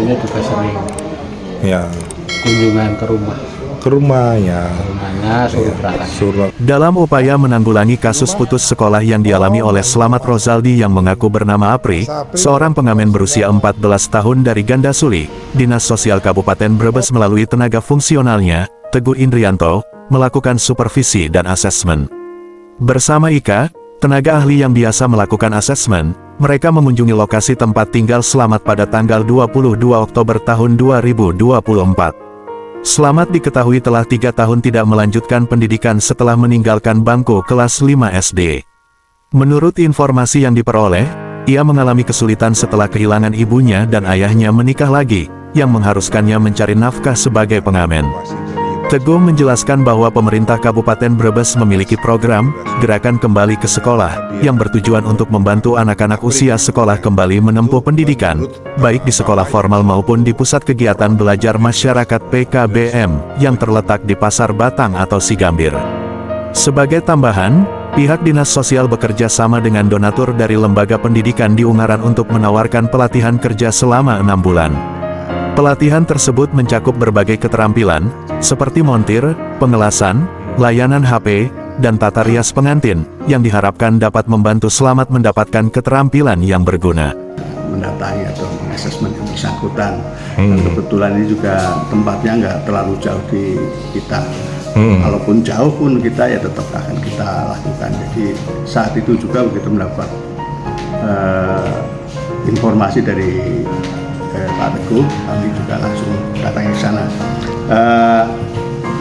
ibunya juga sering Ya, kunjungan ke rumah. ke rumah ya. Rumahnya suruh berangkat. Suruh. Dalam upaya menanggulangi kasus putus sekolah yang dialami oleh Slamet Rozaldi yang mengaku bernama Apri, seorang pengamen berusia 14 tahun dari Gandasuli, Dinas Sosial Kabupaten Brebes melalui tenaga fungsionalnya, Teguh Indrianto, melakukan supervisi dan asesmen. Bersama Ika, tenaga ahli yang biasa melakukan asesmen, mereka mengunjungi lokasi tempat tinggal Slamet pada tanggal 22 Oktober tahun 2024. Slamet diketahui telah 3 tahun tidak melanjutkan pendidikan setelah meninggalkan bangku kelas 5 SD. Menurut informasi yang diperoleh, ia mengalami kesulitan setelah kehilangan ibunya dan ayahnya menikah lagi, yang mengharuskannya mencari nafkah sebagai pengamen. Teguh menjelaskan bahwa pemerintah Kabupaten Brebes memiliki program, Gerakan Kembali ke Sekolah, yang bertujuan untuk membantu anak-anak usia sekolah kembali menempuh pendidikan, baik di sekolah formal maupun di Pusat Kegiatan Belajar Masyarakat PKBM, yang terletak di Pasar Batang atau Sigambir. Sebagai tambahan, pihak Dinas Sosial bekerja sama dengan donatur dari lembaga pendidikan di Ungaran untuk menawarkan pelatihan kerja selama 6 bulan. Pelatihan tersebut mencakup berbagai keterampilan, seperti montir, pengelasan, layanan HP, dan tata rias pengantin, yang diharapkan dapat membantu Slamet mendapatkan keterampilan yang berguna. Mendatangi atau mengasesmen yang bersangkutan. Dan kebetulan ini juga tempatnya nggak terlalu jauh di kita. Walaupun jauh pun kita ya tetap akan kita lakukan. Jadi saat itu juga begitu mendapat informasi dari Pak Teguh, kami juga langsung datang ke sana.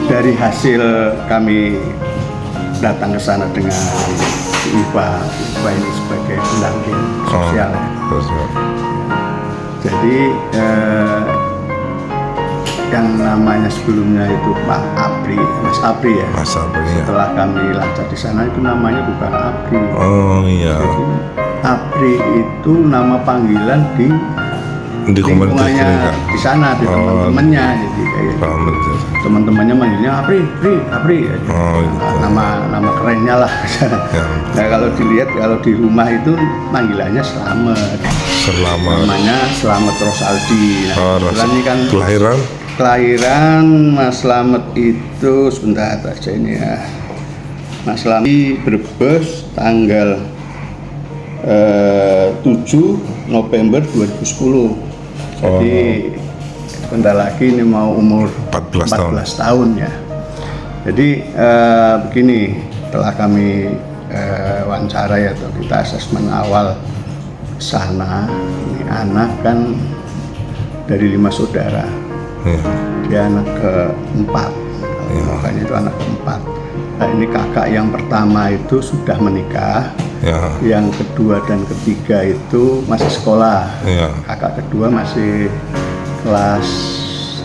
Dari hasil kami datang ke sana dengan IPA ini sebagai pendamping sosial. Jadi yang namanya sebelumnya itu Pak Apri, Mas Apri ya. Mas Apri, ya. Setelah kami lacak di sana itu namanya bukan Apri. Oh iya. Jadi Apri itu nama panggilan di lingkungannya di sana, di teman-temannya, jadi kayak gitu. Teman-temannya manggilnya Apri. Nama kerennya lah. Nah kalau dilihat kalau di rumah itu panggilannya Slamet. Namanya Slamet Rozaldi. Nah, ini kan kelahiran Mas Slamet itu sebentar aja ini ya. Mas Slamet di Brebes tanggal 7 November 2010. Jadi sebentar lagi ini mau umur 14 tahun ya. Jadi begini, setelah kami wawancara ya atau kita asesmen awal sana, ini anak kan dari 5 saudara. Dia anak keempat, makanya itu anak keempat. Nah, ini kakak yang pertama itu sudah menikah. Yang kedua dan ketiga itu masih sekolah. Kakak kedua masih kelas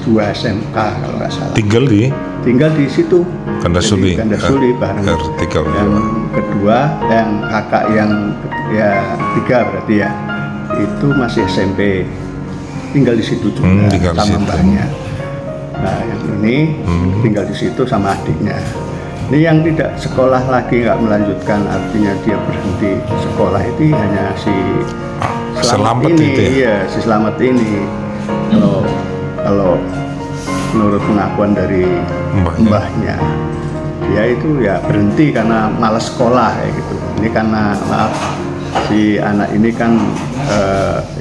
2 SMK kalau nggak salah. Tinggal di situ. Gandasuli bareng. Yang kedua, yang kakak yang tiga berarti ya, itu masih SMP. Tinggal di situ juga sama mbaknya. Nah yang ini tinggal di situ sama adiknya. Ini yang tidak sekolah lagi, nggak melanjutkan, artinya dia berhenti sekolah itu hanya si Slamet ini, itu ya? Iya, si Slamet ini. Kalau menurut pengakuan dari mbahnya, dia itu ya berhenti karena malas sekolah ya gitu. Ini karena maaf si anak ini kan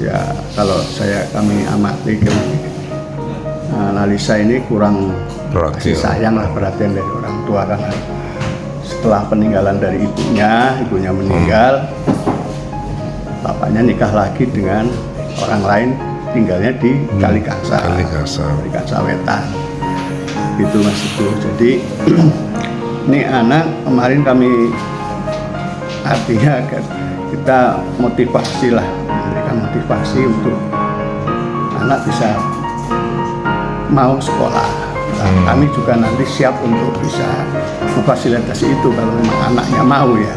ya kalau kami amati analisa ini kurang kasih sayang lah, perhatian dari orang tua, karena setelah peninggalan dari ibunya meninggal, bapaknya nikah lagi dengan orang lain, tinggalnya di Kalikangsa Wetan itu Mas itu. Jadi ini anak kemarin kami artinya kita motivasi lah, memberikan motivasi untuk anak bisa mau sekolah. Kami juga nanti siap untuk bisa memfasilitasi itu kalau memang anaknya mau ya.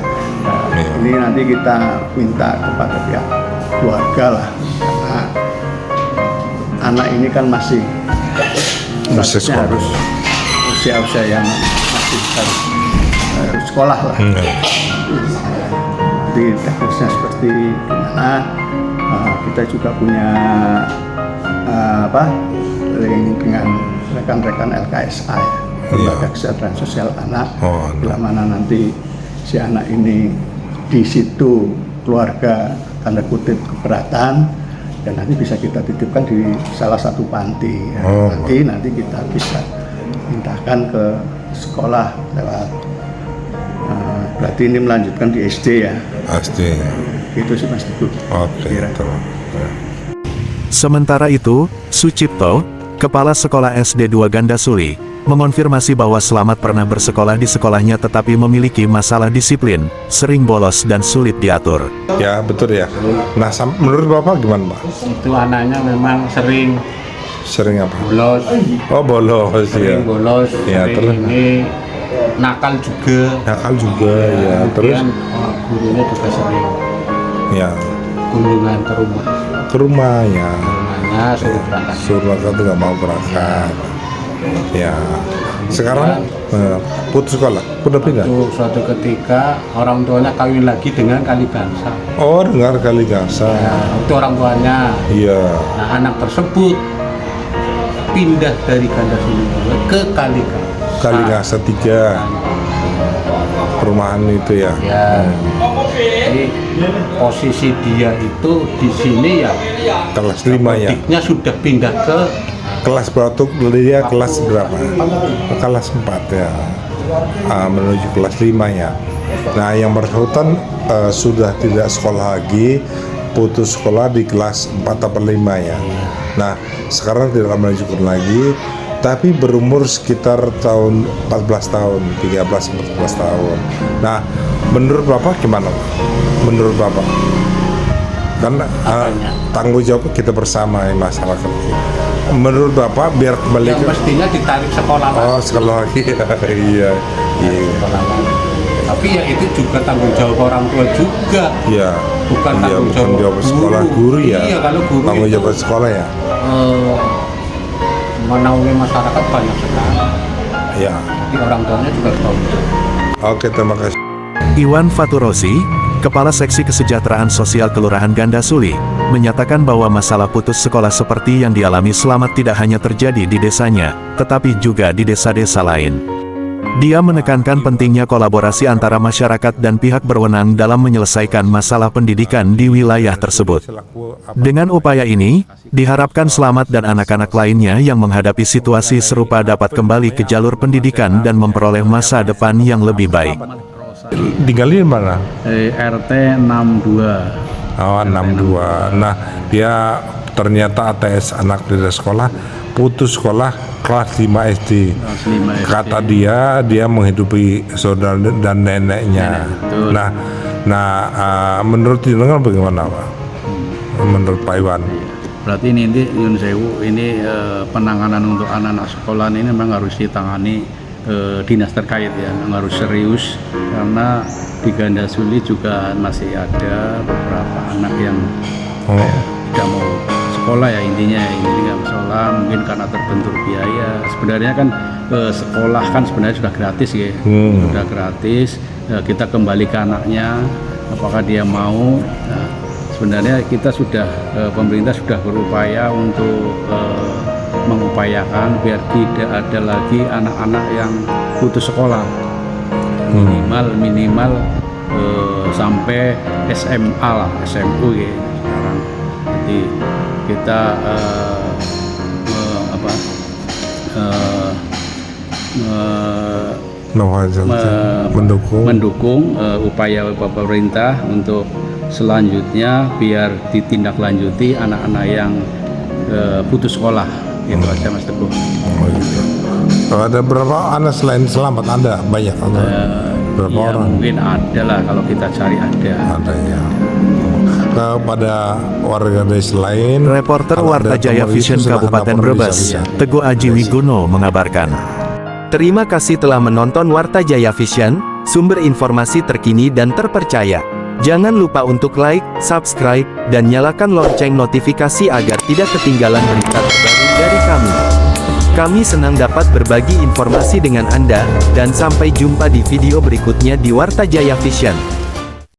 Ini nanti kita minta kepada pihak keluarga lah, karena anak ini kan masih harus usia yang masih harus sekolah lah. Jadi teknisnya seperti gimana, kita juga punya dengan rekan-rekan LKSA ya, Lembaga Kesejahteraan Sosial Anak. Bila mana nanti si anak ini di situ keluarga tanda kutip keberatan, dan nanti bisa kita titipkan di salah satu panti ya. Nanti kita bisa pindahkan ke sekolah lewat berarti ini melanjutkan di SD ya. SD. Itu sih Mas Teguh. Sementara itu, Sucipto, Kepala Sekolah SD 2 Gandasuli, mengonfirmasi bahwa Slamet pernah bersekolah di sekolahnya tetapi memiliki masalah disiplin, sering bolos dan sulit diatur. Ya betul ya. Nah menurut Bapak gimana Pak? Itu anaknya memang sering Sering apa? bolos, Oh bolos ya. sering bolos, Ya, sering terus? ini nakal juga. Nakal juga ya. Terus? Kemudian, gurunya juga sering Ya. kunjungan ke rumah. Ke rumah ya. Rumahnya suruh berangkat. Suruh tuh nggak mau berangkat. Ya. Sekarang putus sekolah, udah pindah. Suatu ketika orang tuanya kawin lagi dengan Kaligangsa. Oh dengar Kaligangsa. Nah, itu orang tuanya. Iya. Nah, anak tersebut pindah dari Gandasuli ke Kaligangsa. Kaligangsa 3. Perumahan itu ya. Ya. Jadi posisi dia itu di sini ya. Kelas 5 ya. Diknya sudah pindah ke Kelas berapa tuh? Dia kelas berapa? Kelas 4 ya. Menuju kelas 5 ya. Nah yang bersangkutan sudah tidak sekolah lagi, putus sekolah di kelas 4 atau 5 ya. Nah sekarang tidak melanjutkan lagi, tapi berumur sekitar tahun 14 tahun, 13-14 tahun. Nah menurut Bapak gimana? Menurut Bapak? Karena tanggung jawab kita bersama ya, masyarakat. Menurut Bapak biar kembali yang mestinya ditarik sekolah lagi. Oh sekolah lagi iya. Sekolah lagi. Tapi ya itu juga tanggung jawab orang tua juga. Iya. Bukan Iya, tanggung bukan jawab sekolah guru ya. Iya, kalau guru tanggung itu, jawab sekolah ya. menaungi masyarakat banyak sekali. Ya. Jadi orang tuanya juga tahu. Oke terima kasih. Iwan Faturosi, Kepala Seksi Kesejahteraan Sosial Kelurahan Gandasuli, menyatakan bahwa masalah putus sekolah seperti yang dialami Slamet tidak hanya terjadi di desanya, tetapi juga di desa-desa lain. Dia menekankan pentingnya kolaborasi antara masyarakat dan pihak berwenang dalam menyelesaikan masalah pendidikan di wilayah tersebut. Dengan upaya ini, diharapkan Slamet dan anak-anak lainnya yang menghadapi situasi serupa dapat kembali ke jalur pendidikan dan memperoleh masa depan yang lebih baik. Tinggalnya di mana? RT 62. Oh 62. Nah dia ternyata ATS anak dari sekolah putus sekolah kelas 5 SD. Kata dia menghidupi saudara dan neneknya. Nah, menurut jenengan bagaimana Pak? Menurut Pak Iwan? Berarti ini Yun Sewu ini penanganan untuk anak-anak sekolah ini memang harus ditangani dinas terkait ya, memang harus serius karena di Gandasuli juga masih ada beberapa anak yang tidak mau sekolah ya, intinya ini nggak mau sekolah mungkin karena terbentur biaya. Sebenarnya kan sekolah kan sebenarnya sudah gratis ya, sudah gratis. Kita kembali ke anaknya apakah dia mau. Nah, sebenarnya kita sudah pemerintah sudah berupaya untuk mengupayakan biar tidak ada lagi anak-anak yang putus sekolah, minimal sampai SMA lah, SMU ya sekarang. Jadi kita mendukung upaya pemerintah untuk selanjutnya biar ditindaklanjuti anak-anak yang putus sekolah. Itu aja Mas Teguh. Oh, gitu. Ada berapa anak selain Slamet? Ada banyak berapa ya, orang? Mungkin ada lah kalau kita cari ada. Ada ya. Kepada warga desa lain. Reporter Warta Jaya Vision Kabupaten Brebes, Teguh Aji Wigono mengabarkan. Terima kasih telah menonton Warta Jaya Vision, sumber informasi terkini dan terpercaya. Jangan lupa untuk like, subscribe, dan nyalakan lonceng notifikasi agar tidak ketinggalan berita terbaru dari kami. Kami senang dapat berbagi informasi dengan Anda, dan sampai jumpa di video berikutnya di Warta Jaya Vision.